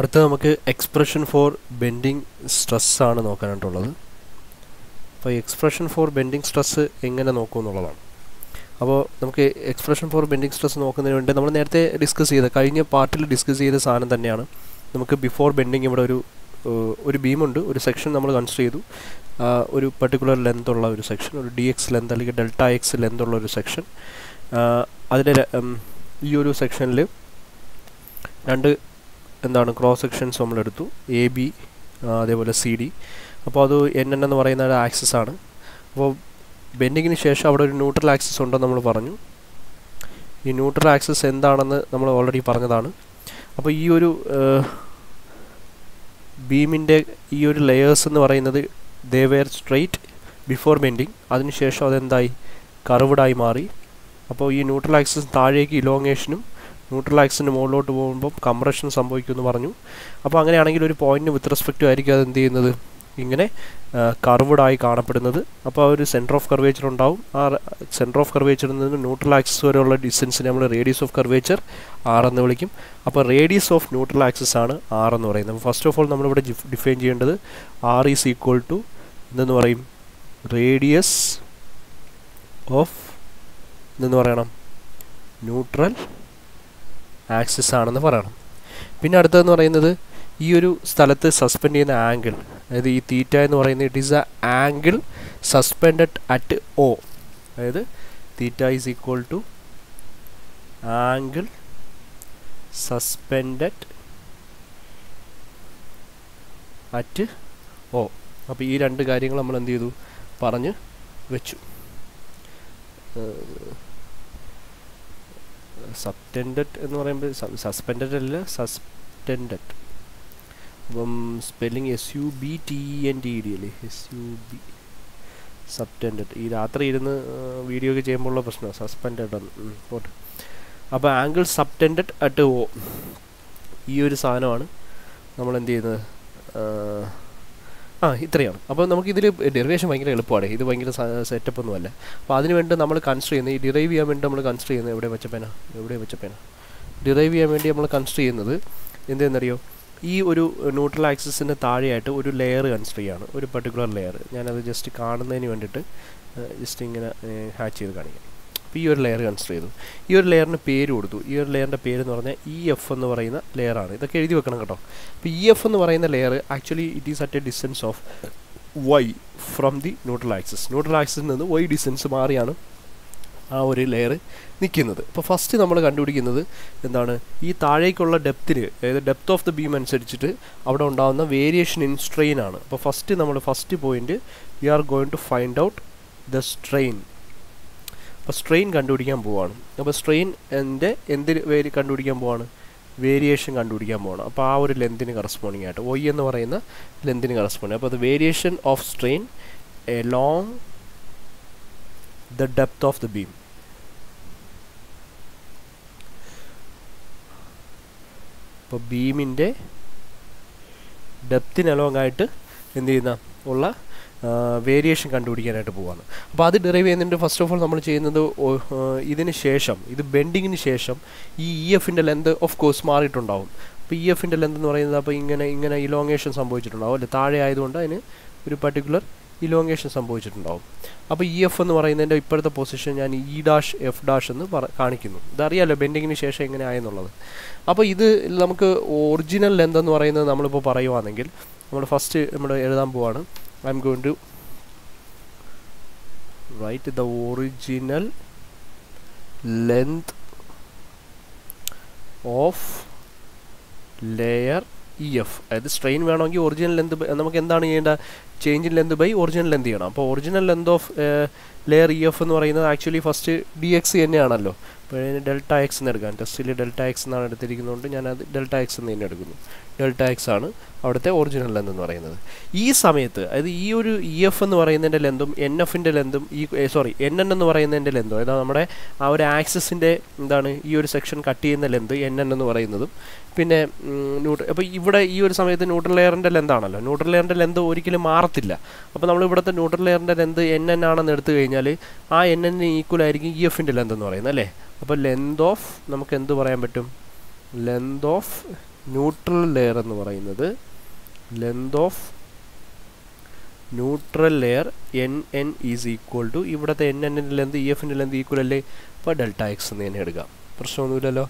അടുത്ത നമുക്ക് expression for bending stress ആണ് നോക്കാനായിട്ടുള്ളത്. അപ്പോൾ എക്സ്പ്രഷൻ ഫോർ ബെൻഡിങ് സ്ട്രെസ് എങ്ങനെ നോക്കും എന്നുള്ളതാണ്. അപ്പോൾ നമുക്ക് എക്സ്പ്രഷൻ ഫോർ ബെൻഡിങ് സ്ട്രെസ് നോക്കുന്നതിന് വേണ്ടി നമ്മൾ നേരത്തെ കഴിഞ്ഞ പാർട്ടിൽ ഡിസ്കസ് ചെയ്ത സാധനം തന്നെയാണ്. നമുക്ക് ബിഫോർ ബെൻഡിങ് ഇവിടെ ഒരു ബീമുണ്ട്, ഒരു സെക്ഷൻ നമ്മൾ കൺസിഡർ ചെയ്തു, ഒരു പർട്ടിക്കുലർ ലെന്ത് ഉള്ള ഒരു സെക്ഷൻ, ഒരു DX ലെന്ത് അല്ലെങ്കിൽ ഡെൽറ്റ എക്സ് ലെന്ത് ഉള്ള ഒരു സെക്ഷൻ. അതിൻ്റെ ഈ ഒരു സെക്ഷനിൽ രണ്ട് ക്രോസ് സെക്ഷൻസ് നമ്മളെടുത്തു, AB അതേപോലെ CD. അപ്പോൾ അത് NN എന്ന് പറയുന്ന ഒരു ആക്സിസ് ആണ്. അപ്പോൾ ബെൻഡിങ്ങിന് ശേഷം അവിടെ ഒരു ന്യൂട്രൽ ആക്സിസ് ഉണ്ടെന്ന് നമ്മൾ പറഞ്ഞു. ഈ ന്യൂട്രൽ ആക്സിസ് എന്താണെന്ന് നമ്മൾ ഓൾറെഡി പറഞ്ഞതാണ്. അപ്പോൾ ഈ ഒരു ബീമിൻ്റെ ഈ ഒരു ലെയേഴ്സ് എന്ന് പറയുന്നത് they were straight before bending. അതിനുശേഷം അതെന്തായി, കർവ്ഡായി മാറി. അപ്പോൾ ഈ ന്യൂട്രൽ ആക്സിസ് താഴേക്ക് ഇലോങ്ങേഷനും ന്യൂട്രൽ ആക്സിൻ്റെ മുകളിലോട്ട് പോകുമ്പോൾ കംപ്രഷൻ സംഭവിക്കുമെന്ന് പറഞ്ഞു. അപ്പോൾ അങ്ങനെയാണെങ്കിൽ ഒരു പോയിൻറ്റിന് വിത്ത് റെസ്പെക്റ്റ് ആയിരിക്കും അത് എന്ത് ചെയ്യുന്നത്, ഇങ്ങനെ കർവ്ഡായി കാണപ്പെടുന്നത്. അപ്പോൾ ഒരു സെൻറ്റർ ഓഫ് കർവേച്ചർ ഉണ്ടാവും. ആ സെൻറ്റർ ഓഫ് കർവേച്ചറിൽ നിന്ന് ന്യൂട്രൽ ആക്സിസ് വരെയുള്ള ഡിസ്റ്റൻസിനെ നമ്മൾ റേഡിയസ് ഓഫ് കർവേച്ചർ R എന്ന് വിളിക്കും. അപ്പോൾ റേഡിയസ് ഓഫ് ന്യൂട്രൽ ആക്സിസ് ആണ് R എന്ന് പറയുന്നത്. അപ്പോൾ ഫസ്റ്റ് ഓഫ് ഓൾ നമ്മളിവിടെ ഡിഫൈൻ ചെയ്യേണ്ടത് R ഈസ് ഈക്വൽ ടു എന്തെന്ന് പറയും, റേഡിയസ് ഓഫ് എന്തെന്ന് പറയണം, ന്യൂട്രൽ ആക്സിസ് ആണെന്ന് പറയണം. പിന്നെ അടുത്തതെന്ന് പറയുന്നത് ഈ ഒരു സ്ഥലത്ത് സസ്പെൻഡ് ചെയ്യുന്ന ആംഗിൾ, അതായത് ഈ തീറ്റ എന്ന് പറയുന്നത് it is a angle suspended at O. അതായത് theta is equal to angle suspended at O. അപ്പോൾ ഈ രണ്ട് കാര്യങ്ങൾ നമ്മൾ എന്ത് ചെയ്തു, പറഞ്ഞ് വെച്ചു. സബ്ടെൻഡഡ് എന്ന് പറയുമ്പോൾ സസ്പെൻഡഡ് അല്ല, സബ്ടെൻഡഡ്. അപ്പം സ്പെല്ലിങ് SUBTENDED അല്ലേ, SUB സബ്ടെൻഡഡ്. ഈ രാത്രി ഇരുന്ന് വീഡിയോ ഒക്കെ ചെയ്യുമ്പോഴുള്ള പ്രശ്നമാണ് സസ്പെൻഡഡ് പോട്ടെ. അപ്പോൾ ആംഗിൾ സബ്ടെൻഡഡ് അറ്റ് O, ഈ ഒരു സാധനമാണ് നമ്മൾ എന്ത് ചെയ്യുന്നത്, ഇത്രയാണ്. അപ്പോൾ നമുക്കിതിൽ ഡെറിവേഷൻ ഭയങ്കര എളുപ്പമാണ്, ഇത് ഭയങ്കര സെറ്റപ്പ് ഒന്നുമല്ല. അപ്പോൾ അതിന് വേണ്ടി നമ്മൾ കൺസിഡർ ചെയ്യുന്നത്, ഈ ഡിറൈവ് ചെയ്യാൻ വേണ്ടി നമ്മൾ കൺസിഡർ ചെയ്യുന്നത് എവിടെ വെച്ചപ്പേന ഡിറൈവ് ചെയ്യാൻ വേണ്ടി നമ്മൾ കൺസിഡർ ചെയ്യുന്നത് എന്തെന്നറിയോ, ഈ ഒരു ന്യൂട്രൽ ആക്സിസിന് താഴെയായിട്ട് ഒരു ലെയർ കൺസിഡർ ചെയ്യാണ്, ഒരു പർട്ടിക്കുലർ ലെയർ. ഞാനത് ജസ്റ്റ് കാണുന്നതിന് വേണ്ടിയിട്ട് ജസ്റ്റ് ഇങ്ങനെ ഹാച്ച് ചെയ്ത് കാണിക്കാം. അപ്പോൾ ഈ ഒരു ലെയർ കൺസിഡർ ചെയ്തു, ഈ ഒരു ലെയറിന് പേര് കൊടുത്തു. ഈ ഒരു ലെയറിൻ്റെ പേര് എന്ന് പറഞ്ഞാൽ EF എന്ന് പറയുന്ന ലെയറാണ്. ഇതൊക്കെ എഴുതി വെക്കണം കേട്ടോ. അപ്പോൾ EF എന്ന് പറയുന്ന layer actually it is at A distance of Y from the neutral axis. Neutral ആക്സിസിൽ നിന്ന് Y ഡിസ്റ്റൻസ് മാറിയാണ് ആ ഒരു ലെയർ നിൽക്കുന്നത്. അപ്പോൾ ഫസ്റ്റ് നമ്മൾ കണ്ടുപിടിക്കുന്നത് എന്താണ്, ഈ താഴേക്കുള്ള ഡെപ്തിന്, അതായത് ഡെപ്ത് ഓഫ് ദ ബീം അനുസരിച്ചിട്ട് അവിടെ ഉണ്ടാകുന്ന വേരിയേഷൻ ഇൻ സ്ട്രെയിൻ ആണ്. അപ്പോൾ first point we are going to find out the strain. അപ്പോൾ സ്ട്രെയിൻ കണ്ടുപിടിക്കാൻ പോവാണ്. അപ്പോൾ സ്ട്രെയിൻ കണ്ടുപിടിക്കാൻ പോവാണ്, വേരിയേഷൻ കണ്ടുപിടിക്കാൻ പോവാണ്. അപ്പോൾ ആ ഒരു ലെന്തിന് കറസ്പോണ്ടിങ് ആയിട്ട് Y എന്ന് പറയുന്ന ലെന്തിന് കറസ്പോണ്ടിങ്. അപ്പോൾ അത് variation of strain along the depth of the beam. അപ്പോൾ ബീമിൻ്റെ ഡെപ്തിന് അലോങ് ആയിട്ട് എന്ത് ചെയ്യുന്ന ഉള്ള വേരിയേഷൻ കണ്ടുപിടിക്കാനായിട്ട് പോവാണ്. അപ്പോൾ അത് ഡിറൈവ് ചെയ്യുന്നതിൻ്റെ ഫസ്റ്റ് ഓഫ് ഓൾ നമ്മൾ ചെയ്യുന്നത്, ഇതിന് ശേഷം, ഇത് ബെൻഡിങ്ങിന് ശേഷം ഈ EFൻ്റെ ലെന്ത് ഓഫ് കോഴ്സ് മാറിയിട്ടുണ്ടാവും. അപ്പോൾ EFൻ്റെ ലെന്ത് എന്ന് പറയുന്നത് അപ്പോൾ ഇങ്ങനെ ഇലോങ്ങേഷൻ സംഭവിച്ചിട്ടുണ്ടാവും അല്ലേ, താഴെ ആയതുകൊണ്ട് അതിന് ഒരു പർട്ടിക്കുലർ ഇലോങ്ങേഷൻ സംഭവിച്ചിട്ടുണ്ടാവും. അപ്പോൾ EF എന്ന് പറയുന്നതിൻ്റെ ഇപ്പോഴത്തെ പൊസിഷൻ ഞാൻ E', F' എന്ന് കാണിക്കുന്നു. ഇതറിയാമല്ലോ ബെൻഡിങ്ങിന് ശേഷം എങ്ങനെ ആയെന്നുള്ളത്. അപ്പോൾ ഇത് നമുക്ക് ഒറിജിനൽ ലെന്ത് എന്ന് പറയുന്നത് നമ്മളിപ്പോൾ പറയുവാണെങ്കിൽ നമ്മൾ ഫസ്റ്റ് നമ്മൾ എഴുതാൻ പോവാണ്. I am going to write the original length of layer EF. അതായത് സ്ട്രെയിൻ വേണമെങ്കിൽ ഒറിജിനൽ ലെന്ത് നമുക്ക് എന്താണ് ചെയ്യേണ്ടത്, change in length by original length ചെയ്യണം. അപ്പോൾ original length of layer EF എന്ന് പറയുന്നത് ആക്ച്വലി ഫസ്റ്റ് DX തന്നെയാണല്ലോ. അപ്പോൾ ഡെൽറ്റ എക്സ് എന്ന് എടുക്കാം. ടെസ്റ്റിൽ ഡെൽറ്റ എക്സ് എന്നാണ് എടുത്തിരിക്കുന്നതുകൊണ്ട് ഞാനത് ഡെൽറ്റ എക്സ് എന്ന് തന്നെ എടുക്കുന്നു. ഡെൽറ്റ എക്സ് ആണ് അവിടുത്തെ ഒറിജിനൽ ലെന്ത് എന്ന് പറയുന്നത്. ഈ സമയത്ത് അതായത് ഈ ഒരു EF എന്ന് പറയുന്നതിൻ്റെ ലെന്തും NFൻ്റെ ലെന്തും NN എന്ന് പറയുന്നതിൻ്റെ ലെന്തും, അതായത് നമ്മുടെ ആ ഒരു ആക്സിസിൻ്റെ ഈ ഒരു സെക്ഷൻ കട്ട് ചെയ്യുന്ന ലെന്ത് NN എന്ന് പറയുന്നതും, പിന്നെ അപ്പോൾ ഇവിടെ ഈ ഒരു സമയത്ത് ന്യൂട്രൽ ലെയറിൻ്റെ ലെന്താണല്ലോ, ന്യൂട്രൽ ലെയറിൻ്റെ ലെന്ത് ഒരിക്കലും മാറത്തില്ല. അപ്പോൾ നമ്മൾ ഇവിടുത്തെ ന്യൂട്രൽ ലെയറിൻ്റെ ലെന്ത് NN ആണെന്ന് എടുത്തു കഴിഞ്ഞാൽ ആ NN ഈക്വൽ ആയിരിക്കും EFൻ്റെ ലെന്ത് എന്ന് പറയുന്നത് അല്ലേ. അപ്പോൾ ലെന്ത് ഓഫ് നമുക്ക് എന്ത് പറയാൻ പറ്റും, ലെന്ത് ഓഫ് ന്യൂട്രൽ ലെയർ എന്ന് പറയുന്നത് length of neutral layer NN is equal to ഇവിടുത്തെ NN ലെന്ത് EFൻ്റെ ലെന്ത് ഈക്വൽ അല്ലേ, അപ്പോൾ ഡെൽറ്റ എക്സ് എന്ന് തന്നെ എടുക്കാം, പ്രശ്നമൊന്നുമില്ലല്ലോ.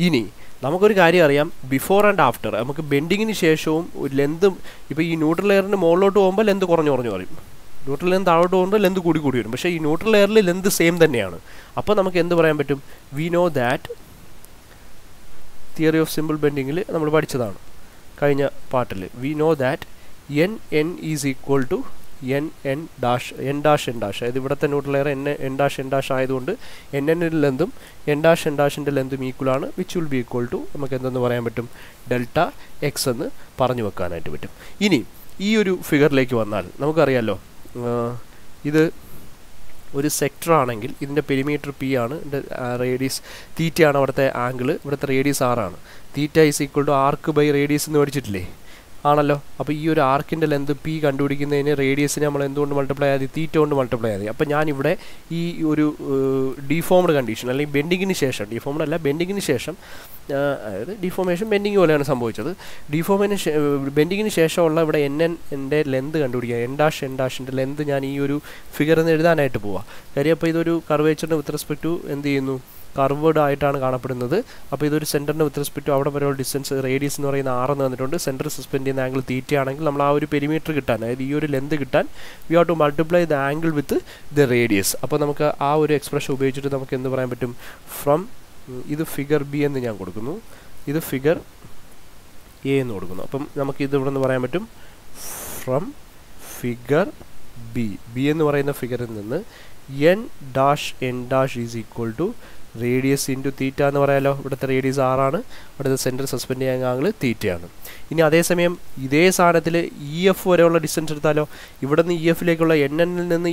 ഇനി നമുക്കൊരു കാര്യം അറിയാം, ബിഫോർ ആൻഡ് ആഫ്റ്റർ നമുക്ക് ബെൻഡിങ്ങിന് ശേഷവും ലെന്തും ഇപ്പോൾ ഈ ന്യൂട്രൽ ലെയറിൻ്റെ മുകളിലോട്ട് പോകുമ്പോൾ ലെന്ത് കുറഞ്ഞു വരും, ന്യൂട്രൽ ലെന്ത് താഴോട്ട് പോകുമ്പോൾ ലെന്ത് കൂടി വരും. പക്ഷേ ഈ ന്യൂട്രൽ ലെയറിൽ ലെന്ത് സെയിം തന്നെയാണ്. അപ്പോൾ നമുക്ക് എന്ത് പറയാൻ പറ്റും, we know that theory of simple ബെൻഡിങ്ങിൽ നമ്മൾ പഠിച്ചതാണ് കഴിഞ്ഞ പാർട്ടിൽ. We know that NN is equal to NN dash N dash അതായത് ഇവിടുത്തെ ന്യൂട്രൽ ലെയർ N ഡാഷ് ആയതുകൊണ്ട് NN ലെന്തും N ഡാഷിൻ്റെ ലെന്തും ഈക്വലാണ്, which will be equal to നമുക്ക് എന്തെന്ന് പറയാൻ പറ്റും, ഡെൽറ്റ എക്സ് എന്ന് പറഞ്ഞു വെക്കാനായിട്ട് പറ്റും. ഇനി ഈ ഒരു ഫിഗറിലേക്ക് വന്നാൽ നമുക്കറിയാമല്ലോ, ഇത് ഒരു സെക്ടർ ആണെങ്കിൽ ഇതിൻ്റെ പെരിമീറ്റർ P ആണ്, റേഡിയസ് തീറ്റയാണ് അവിടുത്തെ ആംഗിൾ, ഇവിടുത്തെ റേഡിയസ് R ആണ്. Theta is equal to arc by radius എന്ന് പഠിച്ചിട്ടില്ലേ, ആണല്ലോ. അപ്പോൾ ഈ ഒരു ആർക്കിൻ്റെ ലെന്ത് P കണ്ടുപിടിക്കുന്നതിന് റേഡിയസിനെ നമ്മൾ എന്തുകൊണ്ട് മൾട്ടിപ്ലൈ ചെയ്യാതെ, തീറ്റ കൊണ്ട് മൾട്ടിപ്ലൈ ചെയ്യാതെ. അപ്പോൾ ഞാനിവിടെ ഈ ഒരു ഡിഫോംഡ് കണ്ടീഷൻ അല്ലെങ്കിൽ ബെൻഡിങ്ങിന് ശേഷം, ഡിഫോംഡ് അല്ല ബെൻഡിങ്ങിന് ശേഷം, അതായത് ഡിഫോമേഷൻ ബെൻഡിങ് പോലെയാണ് സംഭവിച്ചത്. ബെൻഡിങ്ങിന് ശേഷമുള്ള ഇവിടെ എൻ്റെ ലെന്ത് കണ്ടുപിടിക്കുക, N ഡാഷിൻ്റെ ലെന്ത് ഞാൻ ഈ ഒരു ഫിഗറിൽ നിന്ന് എഴുതാനായിട്ട് പോവാം. കാര്യം അപ്പോൾ ഇതൊരു കർവേച്ചറിന് വിത്ത് റെസ്പെക്ട് ടു എന്ത് ചെയ്യുന്നു, കർവേഡ് ആയിട്ടാണ് കാണപ്പെടുന്നത്. അപ്പോൾ ഇതൊരു സെൻറ്ററിന് വിത്ത് റെസ്പെക്ട് ടു അവിടെ വരെയുള്ള ഡിസ്റ്റൻസ് റേഡിയസ് എന്ന് പറയുന്ന 6 എന്ന് വന്നിട്ടുണ്ട്. സെൻറ്റർ സസ്പെൻഡ് ചെയ്യുന്ന ആംഗിൾ തീറ്റ ആണെങ്കിൽ നമ്മൾ ആ ഒരു പെരിമീറ്റർ കിട്ടാൻ, അതായത് ഈ ഒരു ലെന്ത് കിട്ടാൻ we have to multiply the angle with the radius. അപ്പോൾ നമുക്ക് ആ ഒരു എക്സ്പ്രഷൻ ഉപയോഗിച്ചിട്ട് നമുക്ക് എന്ത് പറയാൻ പറ്റും, ഫ്രം ഇത് ഫിഗർ B എന്ന് ഞാൻ കൊടുക്കുന്നു, ഇത് ഫിഗർ A എന്ന് കൊടുക്കുന്നു. അപ്പം നമുക്ക് ഇത് ഇവിടെ നിന്ന് പറയാൻ പറ്റും, ഫ്രം ഫിഗർ B എന്ന് പറയുന്ന ഫിഗറിൽ നിന്ന് N dash is equal to radius into theta എന്ന് പറയാമല്ലോ. ഇവിടുത്തെ റേഡിയസ് R ആണ്, ഇവിടുത്തെ സെൻറ്റർ സസ്പെൻഡ് ചെയ്യാൻ ആംഗിൾ തീറ്റയാണ്. ഇനി അതേസമയം ഇതേ സാധനത്തിൽ EF വരെയുള്ള ഡിസ്റ്റൻസ് എടുത്താലോ, ഇവിടെ നിന്ന് EFിലേക്കുള്ള NN നിന്ന്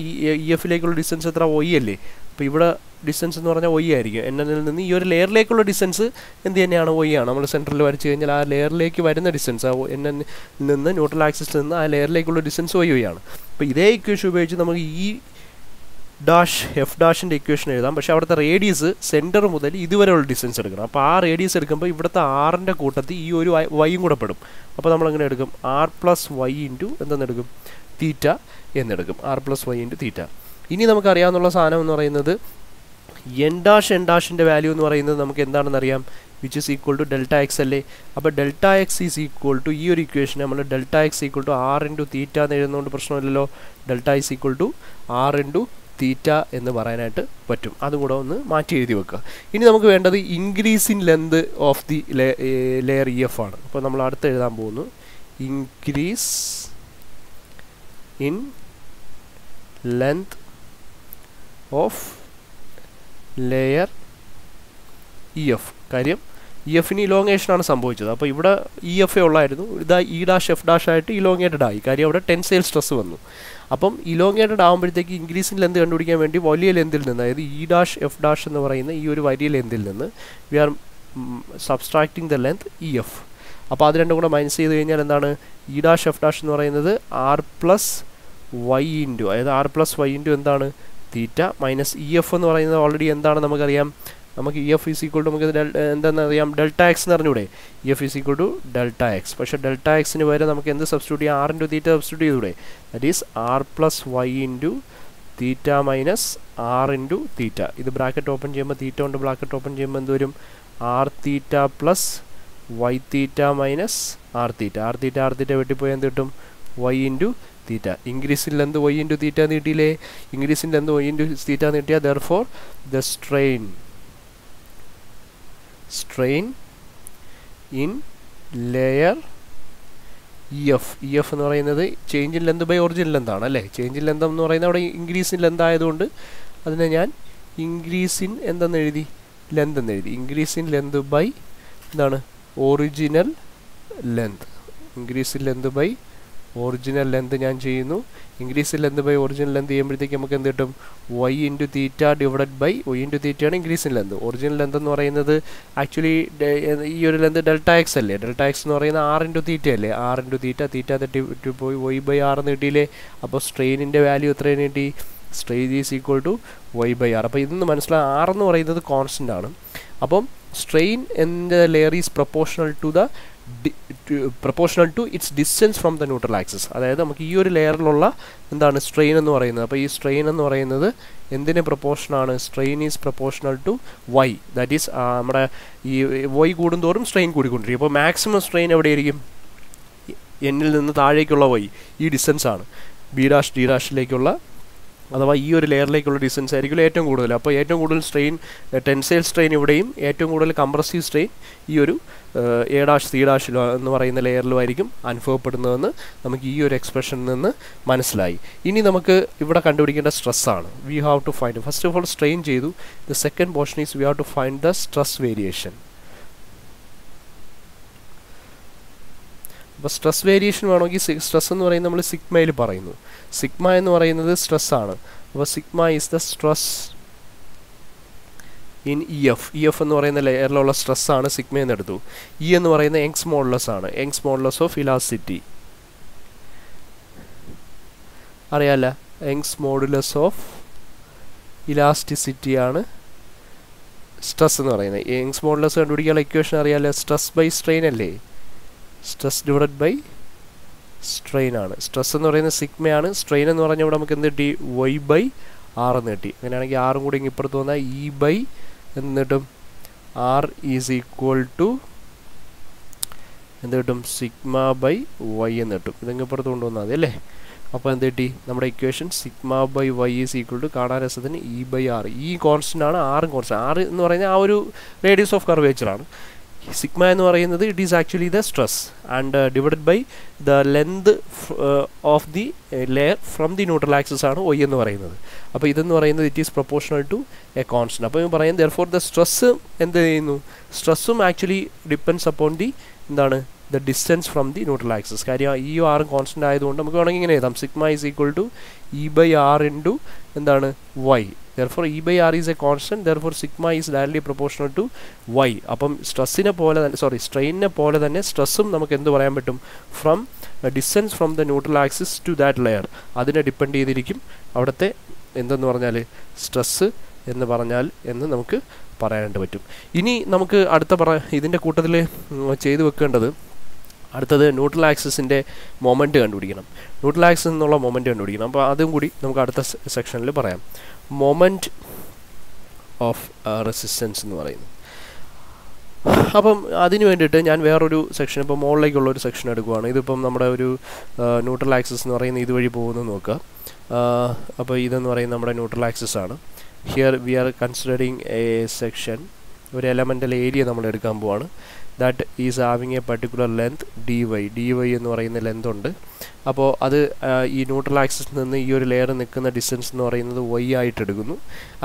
EFിലേക്കുള്ള ഡിസ്റ്റൻസ് എത്ര, Y അല്ലേ. അപ്പോൾ ഇവിടെ ഡിസ്റ്റൻസ് എന്ന് പറഞ്ഞാൽ Y ആയിരിക്കും. NN നിന്ന് ഈ ഒരു ലെയറിലേക്കുള്ള ഡിസ്റ്റൻസ് എന്ത് തന്നെയാണ്, Y ആണ്. നമ്മൾ സെൻറ്ററിൽ വരച്ച് കഴിഞ്ഞാൽ ആ ലെയറിലേക്ക് വരുന്ന ഡിസ്റ്റൻസ്, ആ NN നിന്ന് ന്യൂട്രൽ ആക്സിസിൽ നിന്ന് ആ ലെയറിലേക്കുള്ള ഡിസ്റ്റൻസ് Y ആണ്. അപ്പോൾ ഇതേ ഇക്വേഷൻ ഉപയോഗിച്ച് നമുക്ക് ഈ F ഡാഷിൻ്റെ ഇക്വേഷൻ എഴുതാം. പക്ഷേ അവിടുത്തെ റേഡിയസ് സെൻറ്റർ മുതൽ ഇതുവരെയുള്ള ഡിസ്റ്റൻസ് എടുക്കണം. അപ്പോൾ ആ റേഡിയസ് എടുക്കുമ്പോൾ ഇവിടുത്തെ ആറിൻ്റെ കൂട്ടത്തിൽ ഈ ഒരു വൈയും കൂടെ പെടും. അപ്പോൾ നമ്മളെങ്ങനെ എടുക്കും, R+Y ഇൻറ്റു എന്തെന്നെടുക്കും, തീറ്റ എന്നെടുക്കും, R+Y ഇൻറ്റു തീറ്റ. ഇനി നമുക്കറിയാവുന്ന സാധനം എന്ന് പറയുന്നത് N ഡാഷിൻ്റെ വാല്യൂ എന്ന് പറയുന്നത് നമുക്ക് എന്താണെന്ന് അറിയാം, which is equal to delta x അല്ലേ. അപ്പോൾ delta x is equal to ഈ ഒരു ഇക്വേഷനെ നമ്മൾ delta x equal to R into theta എന്ന് എഴുതുന്നതുകൊണ്ട് പ്രശ്നമില്ലല്ലോ. Delta is equal to R into theta എന്ന് പറയാനായിട്ട് പറ്റും. അതും കൂടെ ഒന്ന് മാറ്റി എഴുതി വെക്കുക. ഇനി നമുക്ക് വേണ്ടത് increase in length of the layer EF ആണ്. അപ്പോൾ നമ്മൾ അടുത്ത് എഴുതാൻ പോകുന്നു, increase in length of layer EF. കാര്യം EFന് ഇലോങ്ങേഷനാണ് സംഭവിച്ചത്. അപ്പോൾ ഇവിടെ EF ഉള്ളായിരുന്നു, ഇതാ F ആയിട്ട് ഇലോങ്ങേറ്റഡ് ആയി. കാര്യം അവിടെ ടെൻസൈൽ സ്ട്രെസ് വന്നു. അപ്പം ഇലോങ്ങേറ്റഡ് ആകുമ്പോഴത്തേക്ക് ഇൻക്രീസിൻ ലെന്ത് കണ്ടുപിടിക്കാൻ വേണ്ടി വലിയ ലെന്തിൽ നിന്ന്, അതായത് F എന്ന് പറയുന്ന ഈ ഒരു വലിയ ലെന്തിൽ നിന്ന് we are subtracting the length EF. അപ്പോൾ അത് രണ്ടും കൂടെ മൈനസ് ചെയ്ത് കഴിഞ്ഞാൽ എന്താണ്, F എന്ന് പറയുന്നത് R+Y ഇൻറ്റു, അതായത് R+Y ഇൻറ്റു എന്താണ്, തീറ്റ മൈനസ് EF എന്ന് പറയുന്നത് ഓൾറെഡി എന്താണ് നമുക്കറിയാം, നമുക്ക് EF ഈസ് ഈക്വൽ ടു നമുക്ക് എന്താണെന്ന് അറിയാം, ഡെൽറ്റ എക്സ് എന്ന് പറഞ്ഞൂടെ. EF is equal to delta x. പക്ഷേ ഡെൽറ്റ എക്സിന് വരെ നമുക്ക് എന്ത് സബ്സ്റ്റിറ്റ്യൂട്ട് ചെയ്യാം, R ഇൻറ്റു തീറ്റ സബ്സ്റ്റിറ്റ്യൂട്ട് ചെയ്തൂടെ. That is R+Y into theta minus R into theta. ഇത് ബ്രാക്കറ്റ് ഓപ്പൺ ചെയ്യുമ്പോൾ തീറ്റ കൊണ്ട് ബ്രാക്കറ്റ് ഓപ്പൺ ചെയ്യുമ്പോൾ എന്ത് വരും, R theta plus Y theta minus R theta വെട്ടിപ്പോയി എന്ത് കിട്ടും, Y into theta. Increase in length Y into theta നീട്ടിയില്ലേ, increase in length Y into theta നീട്ടിയാൽ therefore the strain in layer EF എന്ന് പറയുന്നത് change in length by original ലെന്താണ് അല്ലേ. Change in length എന്ന് പറയുന്നത് അവിടെ ഇൻക്രീസ് ഇൻ ലെന്ത് ആയതുകൊണ്ട് അതിനെ ഞാൻ ഇൻക്രീസ് ഇൻ എന്തെന്ന് എഴുതി, ലെന്ത് എന്ന് എഴുതി. ഇൻക്രീസ് ഇൻ ലെന്ത് ബൈ എന്താണ്, original length. Increase in length by original length ഞാൻ ചെയ്യുന്നു. Increase in length by original length ചെയ്യുമ്പോഴത്തേക്ക് നമുക്ക് എന്ത് കിട്ടും, Y into theta divided by Y into തീറ്റയാണ് increase in length. Original length എന്ന് പറയുന്നത് ആക്ച്വലി ഈ ഒരു ലെന്ത് ഡെൽറ്റ എക്സ് അല്ലേ. ഡെൽറ്റ എക്സ് എന്ന് പറയുന്നത് R ഇൻറ്റു തീറ്റ അല്ലേ. R ഇൻറ്റു തീറ്റ തെറ്റി പോയി Y ബൈ R എന്ന് കിട്ടിയില്ലേ. അപ്പോൾ സ്ട്രെയിനിൻ്റെ വാല്യൂ എത്രയാണ് കിട്ടി, strain is equal to Y by R. അപ്പോൾ ഇതൊന്ന് മനസ്സിലായി, R എന്ന് പറയുന്നത് കോൺസ്റ്റൻ്റ് ആണ്. അപ്പം strain in the layer is proportional to its distance from the neutral axis. അതായത് നമുക്ക് ഈ ഒരു ലെയറിലുള്ള എന്താണ് സ്ട്രെയിൻ എന്ന് പറയുന്നത്. അപ്പോൾ ഈ സ്ട്രെയിൻ എന്ന് പറയുന്നത് എന്തിന് പ്രൊപ്പോർഷൻ ആണ്? Strain is proportional to Y. That is നമ്മുടെ ഈ വൈ കൂടുന്തോറും സ്ട്രെയിൻ കൂടിക്കൊണ്ടിരിക്കും. അപ്പോൾ മാക്സിമം സ്ട്രെയിൻ എവിടെയായിരിക്കും? എന്നിൽ നിന്ന് താഴേക്കുള്ള വൈ, ഈ ഡിസ്റ്റൻസ് ആണ്. ബി ഡാഷ് ഡി ഡാഷിലേക്കുള്ള അഥവാ ഈ ഒരു ലെയറിലേക്കുള്ള ഡിസ്റ്റൻസ് ആയിരിക്കും ഏറ്റവും കൂടുതൽ. അപ്പോൾ ഏറ്റവും കൂടുതൽ സ്ട്രെയിൻ, ടെൻസൈൽ സ്ട്രെയിൻ ഇവിടെയും ഏറ്റവും കൂടുതൽ കംപ്രസീവ് സ്ട്രെയിൻ ഈ ഒരു എ ഡാഷ് സി ഡാഷ് എന്ന് പറയുന്ന ലെയറിലുമായിരിക്കും അനുഭവപ്പെടുന്നതെന്ന് നമുക്ക് ഈ ഒരു എക്സ്പ്രഷനിൽ നിന്ന് മനസ്സിലായി. ഇനി നമുക്ക് ഇവിടെ കണ്ടുപിടിക്കേണ്ട സ്ട്രെസ്സാണ്. We have to find, first of all strain ചെയ്തു. The second portion is we have to find the stress variation. അപ്പോൾ സ്ട്രെസ് വേരിയേഷൻ വേണമെങ്കിൽ സ്ട്രെസ് എന്ന് പറയുന്നത് നമ്മൾ സിഗ്മയിൽ പറയുന്നു. സിഗ്മ എന്ന് പറയുന്നത് സ്ട്രെസ്സാണ്. അപ്പോൾ sigma is the stress in E F എന്ന് പറയുന്ന ലെയറിലുള്ള സ്ട്രെസ്സാണ് സിഗ്മ എന്ന് എടുത്തു. ഇ എന്ന് പറയുന്ന യങ്സ് മോഡുലസ് ആണ്, യങ്സ് മോഡുലസ് ഓഫ് ഇലാസ്റ്റിസിറ്റി. അറിയാമല്ല, യങ്സ് മോഡുലസ് ഓഫ് ഇലാസ്റ്റിസിറ്റി ആണ് സ്ട്രെസ് എന്ന് പറയുന്നത്. യങ്സ് മോഡുലസ് കണ്ടുപിടിക്കാനുള്ള ഇക്വേഷൻ അറിയാമല്ലോ, സ്ട്രെസ് ബൈ സ്ട്രെയിൻ അല്ലേ? സ്ട്രെസ് ഡിവൈഡഡ് ബൈ സ്ട്രെയിൻ ആണ്. സ്ട്രെസ് എന്ന് പറയുന്നത് സിഗ്മയാണ്, സ്ട്രെയിൻ എന്ന് പറഞ്ഞാൽ ഇവിടെ നമുക്ക് എന്ത് കിട്ടി? വൈ ബൈ ആർ എന്ന് കിട്ടി. അങ്ങനെയാണെങ്കിൽ ആറും കൂടി ഇപ്പുറത്ത് വന്നാൽ ഇ ബൈ എന്ന് കിട്ടും, ആർ ഈസ് ഈക്വൽ ടു എന്ത് കിട്ടും? സിഗ്മ ബൈ വൈ എന്ന് കിട്ടും. ഇതെങ്കിൽ ഇപ്പുറത്ത് കൊണ്ടുവന്നാൽ മതി അല്ലേ? അപ്പോൾ എന്ത് കിട്ടി? നമ്മുടെ equation sigma by Y is equal to, കാണാൻ രസത്തിന് ഇ ബൈ ആർ. ഈ കോൺസ്റ്റൻ്റ് ആണ്, ആറും കോൺസ്റ്റൻ്റ്. ആറ് എന്ന് പറയുന്നത് ആ ഒരു റേഡിയസ് ഓഫ് കർവേച്ചറാണ്. സിഗ്മ എന്ന് പറയുന്നത് it is actually the stress and divided by the length of the layer from the neutral axis ആണ് ഒയ് എന്ന് പറയുന്നത്. അപ്പോൾ ഇതെന്ന് പറയുന്നത് it is proportional to a constant. അപ്പോൾ പറയാം ദെർഫോർ ദ സ്ട്രെസ് എന്ത് ചെയ്യുന്നു? സ്ട്രെസ്സും ആക്ച്വലി ഡിപ്പെൻഡ്സ് അപ്പോൺ ദി എന്താണ്? The distance from the neutral axis. കാര്യം ഈ ആറും കോൺസ്റ്റന്റ് ആയതുകൊണ്ട് നമുക്ക് വേണമെങ്കിൽ ഇങ്ങനെ എഴുതാം, sigma is equal to E by R into എന്താണ്? Y. Therefore E by R is a constant, therefore sigma is directly proportional to y. അപ്പം സ്ട്രെസ്സിനെ പോലെ തന്നെ സ്ട്രെയിനിനെ പോലെ തന്നെ സ്ട്രെസ്സും നമുക്ക് എന്ത് പറയാൻ പറ്റും? From distance from the neutral axis to that layer, അതിനെ ഡിപ്പെൻഡ് ചെയ്തിരിക്കും അവിടുത്തെ എന്തെന്ന് പറഞ്ഞാൽ സ്ട്രെസ്സ് എന്ന് പറഞ്ഞാൽ എന്ന് നമുക്ക് പറയാനായിട്ട് പറ്റും. ഇനി നമുക്ക് ഇതിൻ്റെ കൂട്ടത്തിൽ ചെയ്തു വെക്കേണ്ടത് അടുത്തത് ന്യൂട്രൽ ആക്സിസിൻ്റെ മൊമെൻറ്റ് കണ്ടുപിടിക്കണം. ന്യൂട്രൽ ആക്സിസ് എന്നുള്ള മൊമെൻറ്റ് കണ്ടുപിടിക്കണം. അപ്പോൾ അതും കൂടി നമുക്ക് അടുത്ത സെക്ഷനിൽ പറയാം. മൊമെൻറ്റ് ഓഫ് റെസിസ്റ്റൻസ് എന്ന് പറയുന്നത്. അപ്പം അതിന് വേണ്ടിയിട്ട് ഞാൻ വേറൊരു സെക്ഷൻ, ഇപ്പോൾ മുകളിലേക്കുള്ള ഒരു സെക്ഷൻ എടുക്കുകയാണ്. ഇതിപ്പം നമ്മുടെ ഒരു ന്യൂട്രൽ ആക്സിസ് എന്ന് പറയുന്നത് ഇതുവഴി പോകുന്നത് നോക്കുക. അപ്പോൾ ഇതെന്ന് പറയുന്നത് നമ്മുടെ ന്യൂട്രൽ ആക്സിസ് ആണ്. Here we are considering a section, ഒരു എലമെൻ്റൽ ഏരിയ നമ്മൾ എടുക്കാൻ പോവാണ്. That is having a particular length D Y എന്ന് പറയുന്ന ലെന്ത് ഉണ്ട്. അപ്പോൾ അത് ഈ ന്യൂട്രൽ ആക്സിസിൽ നിന്ന് ഈ ഒരു ലെയർ നിൽക്കുന്ന ഡിസ്റ്റൻസ് എന്ന് പറയുന്നത് വൈ ആയിട്ട് എടുക്കുന്നു.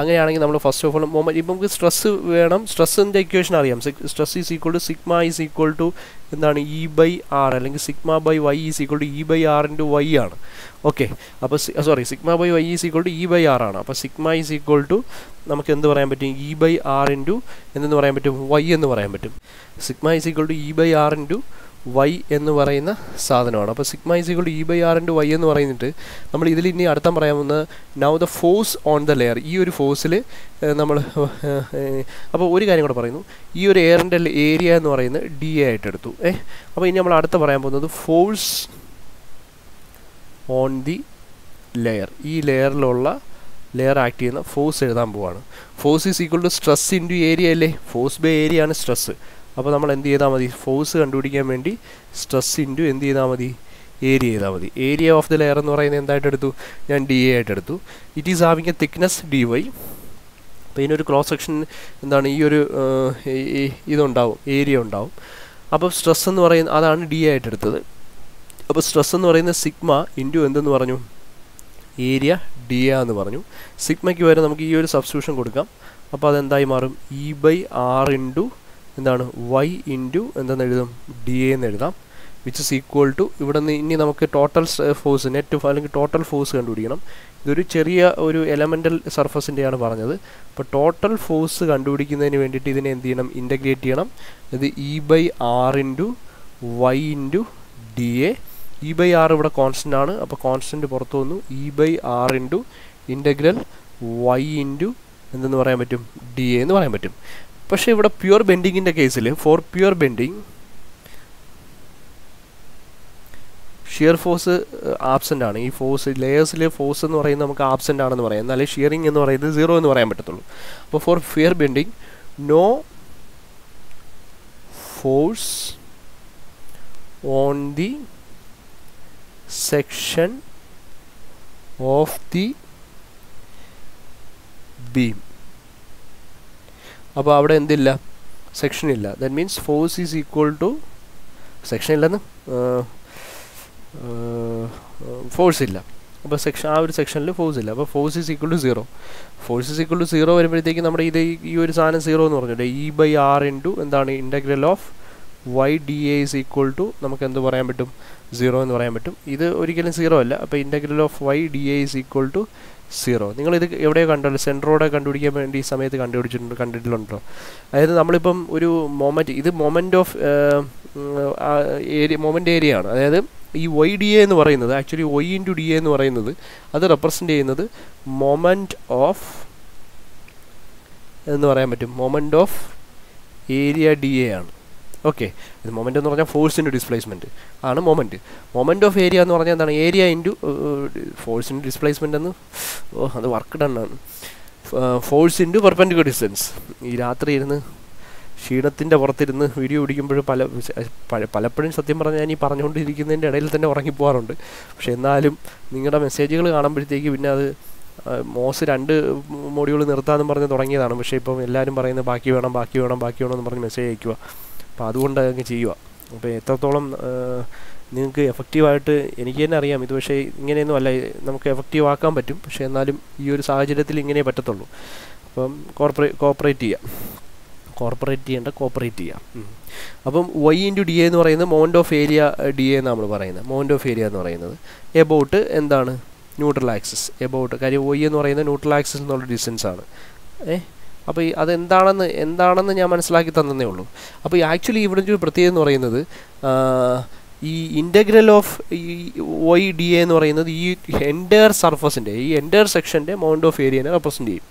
അങ്ങനെയാണെങ്കിൽ നമ്മൾ ഫസ്റ്റ് ഓഫ് ഓൾ മൊമെൻറ്റ്, ഇപ്പം നമുക്ക് സ്ട്രെസ് വേണം. സ്ട്രെസ്സിൻ്റെ ഇക്വേഷൻ അറിയാം. Stress is equal to sigma is equal to എന്താണ്? ഇ ബൈ ആർ, അല്ലെങ്കിൽ sigma by Y is equal to E by R into Y ആണ്. ഓക്കെ, അപ്പോൾ sigma by Y is equal to E by R ആണ്. അപ്പോൾ sigma is equal to നമുക്ക് എന്ത് പറയാൻ പറ്റും? ഇ ബൈ ആർ ഇൻറ്റു എന്തെന്ന് പറയാൻ പറ്റും? വൈ എന്ന് പറയാൻ പറ്റും. Sigma is equal to E by R into Y എന്ന് പറയുന്ന സാധനമാണ്. അപ്പോൾ sigma is equal to E by R into Y എന്ന് പറയുന്നിട്ട് നമ്മൾ ഇതിൽ ഇനി അടുത്ത പറയാവുന്നത് now the force on the layer. ഈ ഒരു ഫോഴ്സിൽ നമ്മൾ അപ്പോൾ ഒരു കാര്യം കൂടെ പറയുന്നു. ഈ ഒരു എയറിൻ്റെ ഏരിയ എന്ന് പറയുന്നത് ഡി എ ആയിട്ട് എടുത്തു. അപ്പോൾ ഇനി നമ്മൾ അടുത്ത പറയാൻ പോകുന്നത് ഫോഴ്സ് ഓൺ ദി ലെയർ. ഈ ലെയർ ആക്ട് ചെയ്യുന്ന ഫോഴ്സ് എഴുതാൻ പോവാണ്. Force is equal to stress into area അല്ലേ? ഫോഴ്സ് ബൈ ഏരിയ ആണ് സ്ട്രെസ്. അപ്പോൾ നമ്മൾ എന്ത് ചെയ്താൽ മതി? ഫോഴ്സ് കണ്ടുപിടിക്കാൻ വേണ്ടി സ്ട്രെസ് ഇൻറ്റു എന്ത് ചെയ്താൽ മതി? ഏരിയ ചെയ്താൽ മതി. ഏരിയ ഓഫ് ദ ലെയർ എന്ന് പറയുന്നത് എന്തായിട്ട് എടുത്തു? ഞാൻ ഡി എ ആയിട്ട് എടുത്തു. It is having a thickness D Y. അപ്പോൾ ഇതിനൊരു ക്രോസ് സെക്ഷൻ എന്താണ്? ഈ ഒരു ഇതുണ്ടാവും, ഏരിയ ഉണ്ടാവും. അപ്പോൾ സ്ട്രെസ് എന്ന് പറയുന്നത് അതാണ് ഡി എ ആയിട്ട് എടുത്തത്. അപ്പോൾ സ്ട്രെസ് എന്ന് പറയുന്നത് സിഗ്മ ഇൻറ്റു എന്തെന്ന് പറഞ്ഞു? ഏരിയ ഡി എ എന്ന് പറഞ്ഞു. സിഗ്മയ്ക്ക് വരെ നമുക്ക് ഈ ഒരു സബ്സ്റ്റിറ്റ്യൂഷൻ കൊടുക്കാം. അപ്പോൾ അതെന്തായി മാറും? ഇ ബൈ ആർ ഇൻറ്റു എന്താണ്? വൈ ഇൻറ്റു എന്തെന്ന് എഴുതും? ഡി എ എന്ന് എഴുതാം. വിച്ച് ഇസ് ഈക്വൽ ടു ഇവിടെ നിന്ന് ഇനി നമുക്ക് ടോട്ടൽ ഫോഴ്സ്, നെറ്റ് അല്ലെങ്കിൽ ടോട്ടൽ ഫോഴ്സ് കണ്ടുപിടിക്കണം. ഇതൊരു ചെറിയ ഒരു എലമെൻ്റൽ സർഫസിൻ്റെയാണ് പറഞ്ഞത്. അപ്പോൾ ടോട്ടൽ ഫോഴ്സ് കണ്ടുപിടിക്കുന്നതിന് വേണ്ടിയിട്ട് ഇതിനെ എന്ത് ചെയ്യണം? ഇൻ്റഗ്രേറ്റ് ചെയ്യണം. ഇത് E by R into Y into D A. E by R ഇവിടെ കോൺസ്റ്റൻ്റ് ആണ്. അപ്പോൾ കോൺസ്റ്റൻറ്റ് പുറത്തു വന്നു. E by R into integral Y into എന്തെന്ന് പറയാൻ പറ്റും? ഡി എ എന്ന് പറയാൻ പറ്റും. പക്ഷേ ഇവിടെ പ്യുവർ ബെൻഡിങ്ങിൻ്റെ കേസിൽ four pure bending shear force absent ആണ്. ഈ ഫോഴ്സ് ലെയേഴ്സിൽ ഫോഴ്സ് എന്ന് പറയുന്നത് നമുക്ക് ആബ്സെൻ്റ് ആണെന്ന് പറയാം, എന്നാലേ ഷിയറിംഗ് എന്ന് പറയുന്നത് 0 എന്ന് പറയാൻ പറ്റത്തുള്ളൂ. അപ്പോൾ for pure bending no force on the section of the beam. അപ്പോൾ അവിടെ എന്തില്ല, സെക്ഷൻ ഇല്ല. That means force is equal to section ഇല്ലെന്ന് ഫോഴ്സ് ഇല്ല. അപ്പോൾ ആ ഒരു സെക്ഷനിൽ ഫോഴ്സ് ഇല്ല. അപ്പോൾ force is equal to 0. Force is equal to 0 വരുമ്പോഴത്തേക്ക് നമ്മുടെ ഈ ഒരു സാധനം 0 എന്ന് പറഞ്ഞിട്ട് E/R ഇൻറ്റു എന്താണ് integral of YdA is equal to നമുക്ക് എന്ത് പറയാൻ പറ്റും, 0 എന്ന് പറയാൻ പറ്റും. ഇത് ഒരിക്കലും 0 അല്ല. അപ്പോൾ integral of YdA is equal to 0. നിങ്ങളിത് എവിടെയോ കണ്ടല്ലോ, സെൻട്രോടെ കണ്ടുപിടിക്കാൻ വേണ്ടി ഈ സമയത്ത് കണ്ടിട്ടുണ്ടോ? അതായത് നമ്മളിപ്പം ഒരു മൊമെൻറ്റ്, ഇത് മൊമെൻറ്റ് ഓഫ് മൊമെൻറ്റ് ഏരിയ ആണ്. അതായത് ഈ YdA എന്ന് പറയുന്നത് ആക്ച്വലി Y ഇൻറ്റു DA എന്ന് പറയുന്നത് അത് റെപ്രസെൻ്റ് ചെയ്യുന്നത് മൊമെൻറ്റ് ഓഫ് എന്ന് പറയാൻ പറ്റും, മൊമെൻറ്റ് ഓഫ് ഏരിയ DA ആണ്. ഓക്കെ, ഇത് മൊമെൻ്റ് എന്ന് പറഞ്ഞാൽ ഫോഴ്സ് ഇൻറ്റു ഡിസ്പ്ലേസ്മെൻറ്റ് ആണ് മൊമെൻറ്റ്. മൊമെൻറ്റ് ഓഫ് ഏരിയ എന്ന് പറഞ്ഞാൽ എന്താണ്, area into force into displacement എന്ന്, അത് വർക്ക് ഡൺ ആണ്. Force into perpendicular distance. ഈ രാത്രി ഇരുന്ന് ക്ഷീണത്തിൻ്റെ പുറത്തിരുന്ന് വീഡിയോ പിടിക്കുമ്പോൾ പലപ്പോഴും സത്യം പറഞ്ഞാൽ ഞാൻ ഈ പറഞ്ഞുകൊണ്ടിരിക്കുന്നതിൻ്റെ ഇടയിൽ തന്നെ ഉറങ്ങിപ്പോകാറുണ്ട്. പക്ഷെ എന്നാലും നിങ്ങളുടെ മെസ്സേജുകൾ കാണുമ്പോഴത്തേക്ക് പിന്നെ അത് മോസ് 2 മോഡ്യൂൾ നിർത്താമെന്ന് പറഞ്ഞ് തുടങ്ങിയതാണ്. പക്ഷേ ഇപ്പം എല്ലാവരും പറയുന്നത് ബാക്കി വേണം എന്ന് പറഞ്ഞ് മെസ്സേജ് അയക്കുക. അപ്പോൾ അതുകൊണ്ട് അങ്ങ് ചെയ്യുക. അപ്പോൾ എത്രത്തോളം നിങ്ങൾക്ക് എഫക്റ്റീവായിട്ട് എനിക്ക് തന്നെ അറിയാം. ഇത് പക്ഷേ ഇങ്ങനെയൊന്നും അല്ല, നമുക്ക് എഫക്റ്റീവ് ആക്കാൻ പറ്റും. പക്ഷേ എന്നാലും ഈ ഒരു സാഹചര്യത്തിൽ ഇങ്ങനെ പറ്റത്തുള്ളൂ. അപ്പം കോപ്പറേറ്റ് ചെയ്യാം. അപ്പം Y ഇൻറ്റു DA എന്ന് പറയുന്നത് മൊമെൻറ്റ് ഓഫ് ഏരിയ DA എന്ന് നമ്മൾ പറയുന്നത്. മൊമെൻറ്റ് ഓഫ് ഏരിയ എന്ന് പറയുന്നത് എബൌട്ട് എന്താണ്, ന്യൂട്രൽ ആക്സിസ്. എബൌട്ട് കാര്യം Y എന്ന് പറയുന്നത് ന്യൂട്രൽ ആക്സിസ് എന്നുള്ള ഡിസ്റ്റൻസ് ആണ്. അപ്പോൾ അതെന്താണെന്ന് ഞാൻ മനസ്സിലാക്കി തന്നേ ഉള്ളൂ. അപ്പോൾ ആക്ച്വലി ഇവിടെ ഒരു പ്രത്യേകത എന്ന് പറയുന്നത് ഈ ഇൻ്റഗ്രൽ ഓഫ് YdA എന്ന് പറയുന്നത് ഈ എൻ്റയർ സർഫസിൻ്റെ, ഈ എൻ്റയർ സെക്ഷൻ്റെ മൊമെൻറ്റ് ഓഫ് ഏരിയനെ റെപ്രസെൻ്റ് ചെയ്യും.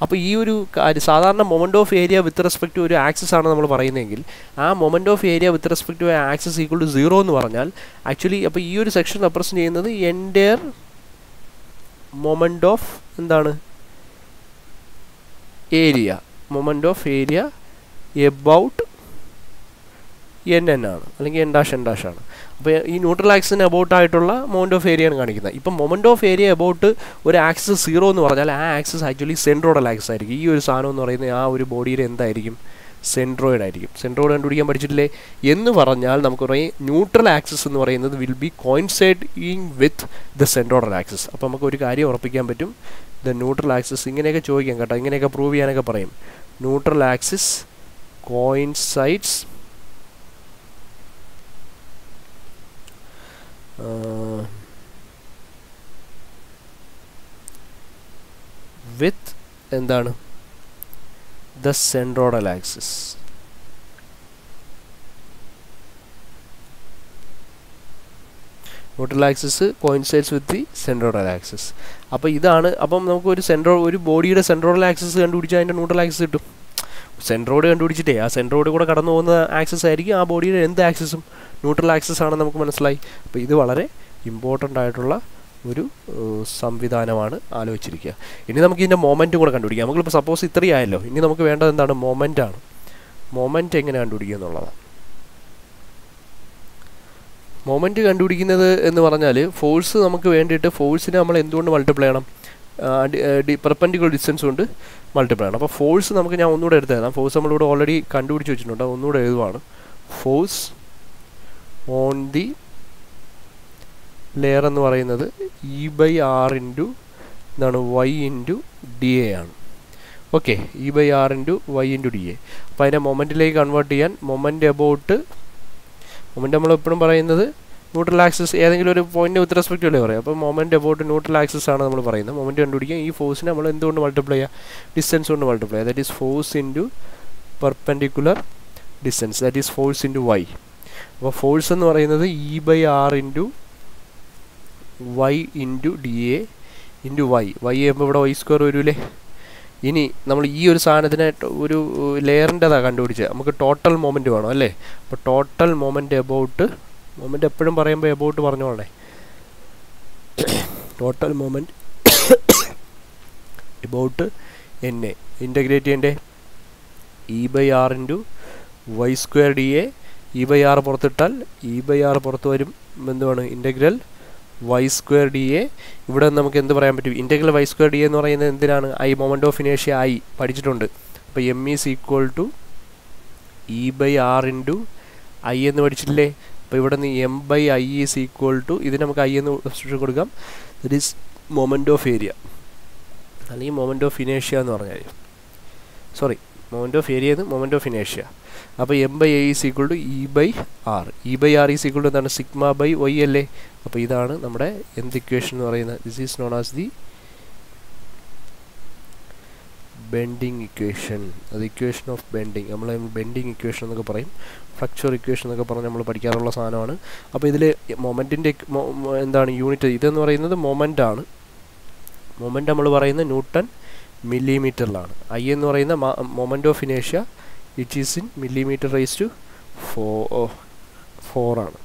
അപ്പോൾ ഈ ഒരു കാര്യം സാധാരണ moment of area with respect to ഒരു ആക്സിസ് ആണ് നമ്മൾ പറയുന്നതെങ്കിൽ ആ moment of area with respect to axis equal to 0 എന്ന് പറഞ്ഞാൽ ആക്ച്വലി അപ്പോൾ ഈ ഒരു സെക്ഷൻ റെപ്രസെൻ്റ് ചെയ്യുന്നത് എൻ്റയർ മൊമെൻറ്റ് ഓഫ് എന്താണ് area, moment of area about NN ആണ്, അല്ലെങ്കിൽ N' ആണ്. അപ്പോൾ ഈ ന്യൂട്രൽ ആക്സിന് എബൌട്ട് ആയിട്ടുള്ള മൊമെൻറ്റ് ഓഫ് ഏരിയയാണ് കാണിക്കുന്നത്. ഇപ്പം മൊമെൻറ്റ് ഓഫ് ഏരിയ എബൌട്ട് ഒരു ആക്സിസ് 0 എന്ന് പറഞ്ഞാൽ ആ ആക്സിസ് ആക്ച്വലി സെൻട്രോയിഡൽ ആക്സിസ് ആയിരിക്കും. ഈ ഒരു സാധനം എന്ന് പറയുന്നത് ആ ഒരു ബോഡിയുടെ എന്തായിരിക്കും, സെൻട്രോയിഡ് ആയിരിക്കും. സെൻട്രോയിഡ് കണ്ടുപിടിക്കാൻ പഠിച്ചിട്ടില്ലേ എന്ന് പറഞ്ഞാൽ നമുക്ക് പറയും ന്യൂട്രൽ ആക്സിസ് എന്ന് പറയുന്നത് will be coinciding with the centroidal axis. അപ്പോൾ നമുക്ക് ഒരു കാര്യം ഉറപ്പിക്കാൻ പറ്റും, ദ ന്യൂട്രൽ ആക്സിസ്, ഇങ്ങനെയൊക്കെ ചോദിക്കാം കേട്ടോ, ഇങ്ങനെയൊക്കെ പ്രൂവ് ചെയ്യാനൊക്കെ പറയും. ന്യൂട്രൽ ആക്സിസ് കോയിൻസൈഡ്സ് വിത്ത് എന്താണ്, the centroidal axis. Neutral axis coincides with the centroidal axis. അപ്പോൾ ഇതാണ്. അപ്പം നമുക്ക് ഒരു ബോഡിയുടെ സെൻട്രോയിഡൽ ആക്സിസ് കണ്ടുപിടിച്ചാൽ അതിൻ്റെ ന്യൂട്രൽ ആക്സിസ് കിട്ടും. സെൻട്രോയിഡ് കണ്ടുപിടിച്ചിട്ടേ ആ സെൻട്രോയിഡ് കൂടെ കടന്നു പോകുന്ന ആക്സിസ് ആയിരിക്കും ആ ബോഡിയുടെ എന്ത് ആക്സിസും ന്യൂട്രൽ ആക്സിസ് ആണെന്ന് നമുക്ക് മനസ്സിലായി. അപ്പോൾ ഇത് വളരെ ഇമ്പോർട്ടൻ്റ് ആയിട്ടുള്ള ഒരു സംവിധാനമാണ്, ആലോചിച്ചിരിക്കുക. ഇനി നമുക്ക് ഇതിൻ്റെ മൊമെൻറ്റും കൂടെ കണ്ടുപിടിക്കാം. നമുക്കിപ്പോൾ സപ്പോസ് ഇത്രയായല്ലോ, ഇനി നമുക്ക് വേണ്ടത് എന്താണ്, മൊമെൻ്റ് ആണ്. മൊമെൻറ്റ് എങ്ങനെ കണ്ടുപിടിക്കുക എന്നുള്ളതാണ്. മൊമെൻറ്റ് കണ്ടുപിടിക്കുന്നത് എന്ന് പറഞ്ഞാൽ ഫോഴ്സ് നമുക്ക് വേണ്ടിയിട്ട് ഫോഴ്സിനെ നമ്മൾ എന്തുകൊണ്ട് മൾട്ടിപ്ലൈ ചെയ്യണം, പെർപെൻഡിക്കുലർ ഡിസ്റ്റൻസ് കൊണ്ട് മൾട്ടിപ്ലൈ ചെയ്യണം. അപ്പോൾ ഫോഴ്സ് നമുക്ക് ഞാൻ ഒന്നുകൂടെ എടുത്ത് എഴുതാം. ഫോഴ്സ് നമ്മളിവിടെ ഓൾറെഡി കണ്ടുപിടിച്ച് വെച്ചിട്ടുണ്ട്, ഒന്നുകൂടെ എഴുതുവാണ്. ഫോഴ്സ് ഓൺ ദി ലെയർ എന്ന് പറയുന്നത് E/R ഇൻറ്റു എന്താണ് Y ഇൻറ്റു DA ആണ്. Okay, E/R into Y into DA. അപ്പോൾ അതിനെ മൊമെൻറ്റിലേക്ക് കൺവേർട്ട് ചെയ്യാൻ മൊമെൻറ്റ് എബൌട്ട്, മൊമെൻറ്റ് നമ്മളെപ്പോഴും പറയുന്നത് ന്യൂട്രൽ ആക്സിസ് ഏതെങ്കിലും ഒരു പോയിന്റ് വിത്ത് റെസ്പെക്ട് അല്ലേ പറയാം. അപ്പോൾ മൊമെൻറ്റ് എബൌട്ട് ന്യൂട്രൽ ആക്സിസ് ആണ് നമ്മൾ പറയുന്നത്. മൊമെൻറ്റ് കണ്ടുപിടിക്കാൻ ഈ ഫോഴ്സിനെ നമ്മൾ എന്തുകൊണ്ട് മൾട്ടിപ്ലൈ ചെയ്യുക, ഡിസ്റ്റൻസ് കൊണ്ട് മൾട്ടിപ്ലൈ ചെയ്യുക. That is force into perpendicular distance, that is force into Y. അപ്പോൾ ഫോഴ്സ് എന്ന് പറയുന്നത് E/R into Y into DA into Y. Y ചെയ്യുമ്പോൾ ഇവിടെ Y² വരൂലേ, ഇനി നമ്മൾ ഈ ഒരു സാധനത്തിനെ ഒരു ലെയറിൻ്റെതാണ് കണ്ടുപിടിച്ചത്. നമുക്ക് ടോട്ടൽ മൊമെൻറ്റ് വേണം അല്ലേ. അപ്പോൾ ടോട്ടൽ മൊമെൻറ്റ് എബൌട്ട്, മൊമെൻറ്റ് എപ്പോഴും പറയുമ്പോൾ എബൌട്ട് പറഞ്ഞോളേ, total moment about N A integrate ചെയ്യേണ്ടേ E/R into y² dA. E/R പുറത്തിട്ടാൽ E/R പുറത്ത് വരും, എന്തുവാണ് ഇൻ്റഗ്രൽ y² dA. ഇവിടെ നമുക്ക് എന്ത് പറയാൻ പറ്റും, ഇൻ്റഗ്രൽ y² dA എന്ന് പറയുന്നത് എന്തിനാണ്, ഐ മൊമെൻ്റ് ഓഫ് ഇനേഷ്യ ഐ പഠിച്ചിട്ടുണ്ട്. അപ്പോൾ m is equal to E/R into I എന്ന് പഠിച്ചിട്ടില്ലേ. അപ്പോൾ ഇവിടെ നിന്ന് m/I ഈസ് ഈക്വൽ ടു, ഇതിന് നമുക്ക് ഐ എന്ന് സബ്സ്റ്റിറ്റ്യൂഷൻ കൊടുക്കാം, that is moment of area അല്ലെങ്കിൽ മൊമെൻ്റ് ഓഫ് ഇനേഷ്യ എന്ന് പറഞ്ഞാൽ, സോറി മൊമെൻ്റ് ഓഫ് ഏരിയ എന്ന് മൊമെൻ്റ് ഓഫ് ഇനേഷ്യ. അപ്പോൾ m/I is equal to E/R. E/R is equal to എന്താണ്, σ/y അല്ലേ. അപ്പോൾ ഇതാണ് നമ്മുടെ എന്ത് ഇക്വേഷൻ എന്ന് പറയുന്നത്, this is known as the bending equation. അത് ഇക്വേഷൻ ഓഫ് ബെൻഡിങ്, നമ്മൾ ബെൻഡിങ് ഇക്വേഷൻ എന്നൊക്കെ പറയും, ഫ്ലക്ചർ ഇക്വേഷൻ എന്നൊക്കെ പറഞ്ഞ് നമ്മൾ പഠിക്കാറുള്ള സാധനമാണ്. അപ്പോൾ ഇതിൽ മൊമെൻറ്റിൻ്റെ എന്താണ് യൂണിറ്റ്, ഇതെന്ന് പറയുന്നത് മൊമെൻ്റ് ആണ്. മൊമെൻ്റ് നമ്മൾ പറയുന്നത് ന്യൂട്ടൺ മില്ലിമീറ്ററിലാണ്. ഐ എന്ന് പറയുന്ന മൊമെൻ്റ് ഓഫ് ഇനേഷ്യ which is in millimetre raise to 4 ആണ്.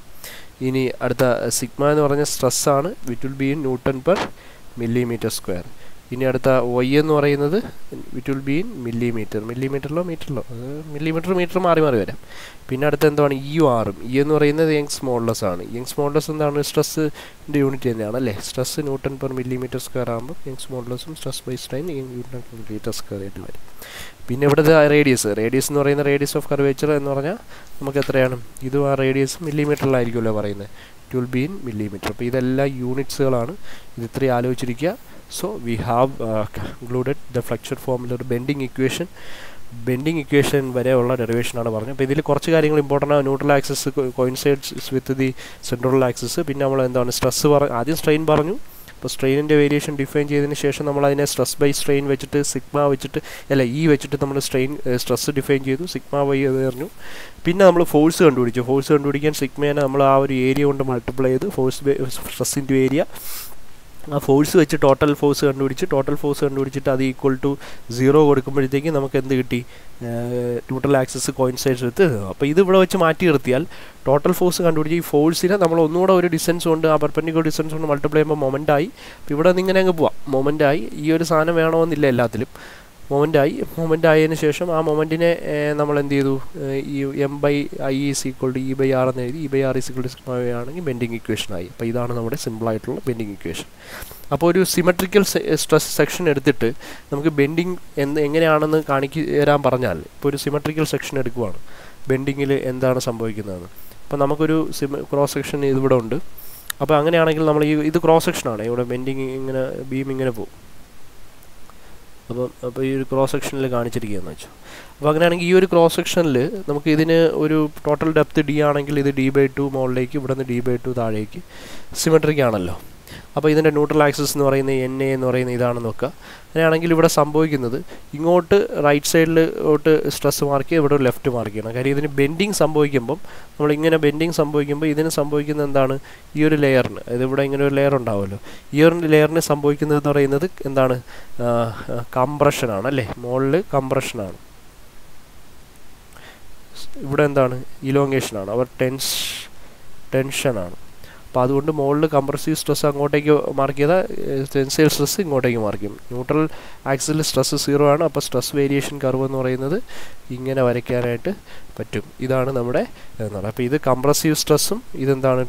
ഇനി അടുത്ത സിഗ്മ എന്ന് പറഞ്ഞ സ്ട്രെസ്സാണ്, which will be in newton per millimetre square. ഇനി അടുത്ത വൈ എന്ന് പറയുന്നത് വിറ്റ് വിൽ ബി ഇൻ മില്ലിമീറ്ററിലോ മീറ്ററിലോ, മീറ്റർ മാറി വരാം. പിന്നെ അടുത്ത എന്താണ് EUR-ഉം, ഇ എന്ന് പറയുന്നത് യങ്സ് മോഡുലസ് ആണ്. യങ്സ് മോഡുലസ് എന്താണ്, സ്ട്രെസ്സിൻ്റെ യൂണിറ്റ് തന്നെയാണ് അല്ലേ. Stress newton per millimetre square ആകുമ്പോൾ യങ്സ് മോഡുലസും stress by strain newton per millimetre square ആയിട്ട് വരും. പിന്നെ ഇവിടുത്തെ റേഡിയസ് എന്ന് പറയുന്ന റേഡിയസ് ഓഫ് കർവേച്ചർ എന്ന് പറഞ്ഞാൽ നമുക്ക് എത്രയാണ്, ഇതും ആ റേഡിയസ് മില്ലിമീറ്ററിലായിരിക്കുമല്ലോ പറയുന്നത്, it will be in millimetre. അപ്പോൾ ഇതെല്ലാം യൂണിറ്റ്സുകളാണ്, ഇത് ഇത്രയും ആലോചിച്ചിരിക്കുക. So we have concluded the fluctuate formula bending equation വരെയുള്ള ഡെറിവേഷൻ ആണ് പറഞ്ഞത്. അപ്പോൾ ഇതിൽ കുറച്ച് കാര്യങ്ങൾ ഇമ്പോർട്ടൻ്റ് ആണ്. Neutral axis coincides with the central axis. പിന്നെ നമ്മൾ എന്താണ് സ്ട്രെസ് ആദ്യം സ്ട്രെയിൻ പറഞ്ഞു. അപ്പോൾ സ്ട്രെയിനിൻ്റെ വേരിയേഷൻ ഡിഫൈൻ ചെയ്തതിന് ശേഷം നമ്മൾ അതിനെ സ്ട്രെസ് ബൈ സ്ട്രെയിൻ വെച്ചിട്ട് സിഗ്മ വെച്ചിട്ട് വെച്ചിട്ട് നമ്മൾ സ്ട്രെസ് ഡിഫൈൻ ചെയ്തു, സിഗ്മ/y പറഞ്ഞു. പിന്നെ നമ്മൾ ഫോഴ്സ് കണ്ടുപിടിക്കാൻ സിഗ്മേനെ നമ്മൾ ആ ഒരു ഏരിയ കൊണ്ട് മൾട്ടിപ്ലൈ ചെയ്ത് സ്ട്രെസ് ഇൻറ്റു ഏരിയ, ആ ഫോഴ്സ് വെച്ച് ടോട്ടൽ ഫോഴ്സ് കണ്ടുപിടിച്ചിട്ട് അത് ഈക്വൽ ടു 0 കൊടുക്കുമ്പോഴത്തേക്ക് നമുക്ക് എന്ത് കിട്ടി, ന്യൂട്രൽ ആക്സിസ് കോയിൻസൈഡ്സ് വിത്ത്. അപ്പോൾ ഇത് ഇവിടെ വെച്ച് മാറ്റി നിർത്തിയാൽ ടോട്ടൽ ഫോഴ്സ് കണ്ടുപിടിച്ച് ഈ ഫോഴ്സിനെ നമ്മൾ ഒന്നുകൂടെ ഒരു ഡിസ്റ്റൻസ് കൊണ്ട്, ആ പെർപെൻഡിക്കുലർ ഡിസ്റ്റൻസ് കൊണ്ട് മൾട്ടിപ്ലൈ ചെയ്യുമ്പോൾ മൊമെൻ്റായി. അപ്പോൾ ഇവിടെ നിന്ന് ഇങ്ങനെ അങ്ങ് പോവാം, മൊമെൻ്റായി. ഈ ഒരു സാധനം വേണമെന്നില്ല എല്ലാത്തിലും, മൊമെൻ്റ് ആയതിനു ശേഷം ആ മൊമെൻറ്റിനെ നമ്മൾ എന്ത് ചെയ്തു, ഈ m/I is equal to E/R എന്ന് എഴുതി. E/R is equal to sigma ആണെങ്കിൽ ബെൻഡിങ് ഇക്വേഷനായി. അപ്പോൾ ഇതാണ് നമ്മുടെ സിമ്പിളായിട്ടുള്ള ബെൻഡിങ് ഇക്വേഷൻ. അപ്പോൾ ഒരു സിമെട്രിക്കൽ സ്ട്രെസ് സെക്ഷൻ എടുത്തിട്ട് നമുക്ക് ബെൻഡിങ് എങ്ങനെയാണെന്ന് കാണിച്ചു തരാൻ പറഞ്ഞാൽ, ഇപ്പോൾ ഒരു സിമെട്രിക്കൽ സെക്ഷൻ എടുക്കുവാണ്, ബെൻഡിങ്ങിൽ എന്താണ് സംഭവിക്കുന്നതെന്ന്. അപ്പോൾ നമുക്കൊരു ക്രോസ് സെക്ഷൻ ഇതിവിടെ ഉണ്ട്. അപ്പോൾ അങ്ങനെയാണെങ്കിൽ നമ്മൾ ഇത് ക്രോസ് സെക്ഷനാണ്, ഇവിടെ ബെൻഡിങ് ഇങ്ങനെ ബീം ഇങ്ങനെ പോകും. അപ്പോൾ ഈ ഒരു ക്രോസ് സെക്ഷനിൽ കാണിച്ചിരിക്കുകയെന്ന് വെച്ചു. അപ്പോൾ അങ്ങനെയാണെങ്കിൽ ഈ ഒരു ക്രോസ് സെക്ഷനിൽ നമുക്ക് ഇതിന് ഒരു ടോട്ടൽ ഡെപ്ത് D ആണെങ്കിൽ ഇത് D/2 മുകളിലേക്ക്, ഇവിടെ നിന്ന് D/2 താഴേക്ക്, സിമെട്രിക് ആണല്ലോ. അപ്പോൾ ഇതിൻ്റെ ന്യൂട്രൽ ആക്സിസ് എന്ന് പറയുന്നത് NA എന്ന് പറയുന്നത് ഇതാണെന്ന് നോക്കുക. അങ്ങനെയാണെങ്കിൽ ഇവിടെ സംഭവിക്കുന്നത് ഇങ്ങോട്ട് റൈറ്റ് സൈഡിലോട്ട് സ്ട്രെസ് മാർക്ക് ചെയ്യുക, ഇവിടെ ഒരു ലെഫ്റ്റ് മാർക്ക് ചെയ്യണം. കാര്യം ഇതിന് ബെൻഡിങ് സംഭവിക്കുമ്പം, നമ്മളിങ്ങനെ ബെൻഡിങ് സംഭവിക്കുമ്പോൾ ഇതിന് സംഭവിക്കുന്നത് എന്താണ്, ഈ ഒരു ലെയറിന്, ഇതിവിടെ ഇങ്ങനെ ഒരു ലെയർ ഉണ്ടാവുമല്ലോ, ഈ ഒരു ലെയറിന് സംഭവിക്കുന്നത് എന്ന് പറയുന്നത് എന്താണ്, കംപ്രഷനാണ് അല്ലേ. മുകളിൽ കംപ്രഷനാണ്, ഇവിടെ എന്താണ് ഇലോങ്ങേഷനാണ്, അവർ ടെൻഷനാണ്. അപ്പോൾ അതുകൊണ്ട് മുകളിൽ കംപ്രസീവ് സ്ട്രെസ് അങ്ങോട്ടേക്ക് മാർക്ക് ചെയ്താൽ ടെൻസൈൽ സ്ട്രെസ് ഇങ്ങോട്ടേക്ക് മാർക്ക് ചെയ്യും. ന്യൂട്രൽ ആക്സിൽ സ്ട്രെസ് 0 ആണ്. അപ്പോൾ സ്ട്രെസ് വേരിയേഷൻ കർവ് എന്ന് പറയുന്നത് ഇങ്ങനെ വരയ്ക്കാനായിട്ട് പറ്റും. ഇതാണ് നമ്മുടെ എന്നാണ്. അപ്പോൾ ഇത് കംപ്രസീവ് സ്ട്രെസ്സും ഇതെന്താണ്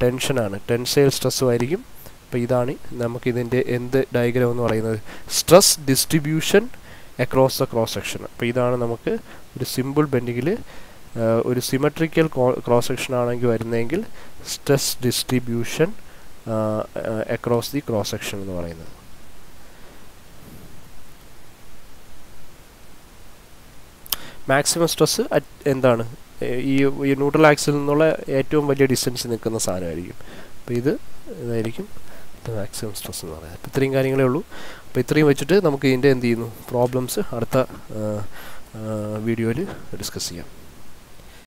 ടെൻഷനാണ്, ടെൻസൈൽ സ്ട്രെസ്സും ആയിരിക്കും. അപ്പോൾ ഇതാണ് നമുക്കിതിൻ്റെ എന്ത് ഡയഗ്രാം എന്ന് പറയുന്നത്, stress distribution across the cross section. അപ്പോൾ ഇതാണ് നമുക്ക് ഒരു സിമ്പിൾ ബെൻഡിങ്ങിൽ ഒരു സിമെട്രിക്കൽ ക്രോസ് സെക്ഷൻ ആണെങ്കിൽ വരുന്നതെങ്കിൽ stress distribution across the cross section എന്ന് പറയുന്നത്. മാക്സിമം സ്ട്രെസ് എന്താണ്, ഈ ന്യൂട്രൽ ആക്സിൽ നിന്നുള്ള ഏറ്റവും വലിയ ഡിസ്റ്റൻസ് നിൽക്കുന്ന സാധനമായിരിക്കും. അപ്പോൾ ഇതായിരിക്കും മാക്സിമം സ്ട്രെസ് എന്ന് പറയുന്നത്. അപ്പോൾ ഇത്രയും കാര്യങ്ങളേ ഉള്ളൂ. അപ്പോൾ ഇത്രയും വെച്ചിട്ട് നമുക്ക് ഇതിൻ്റെ എന്ത് ചെയ്യുന്നു, പ്രോബ്ലംസ് അടുത്ത വീഡിയോയിൽ ഡിസ്കസ് ചെയ്യാം.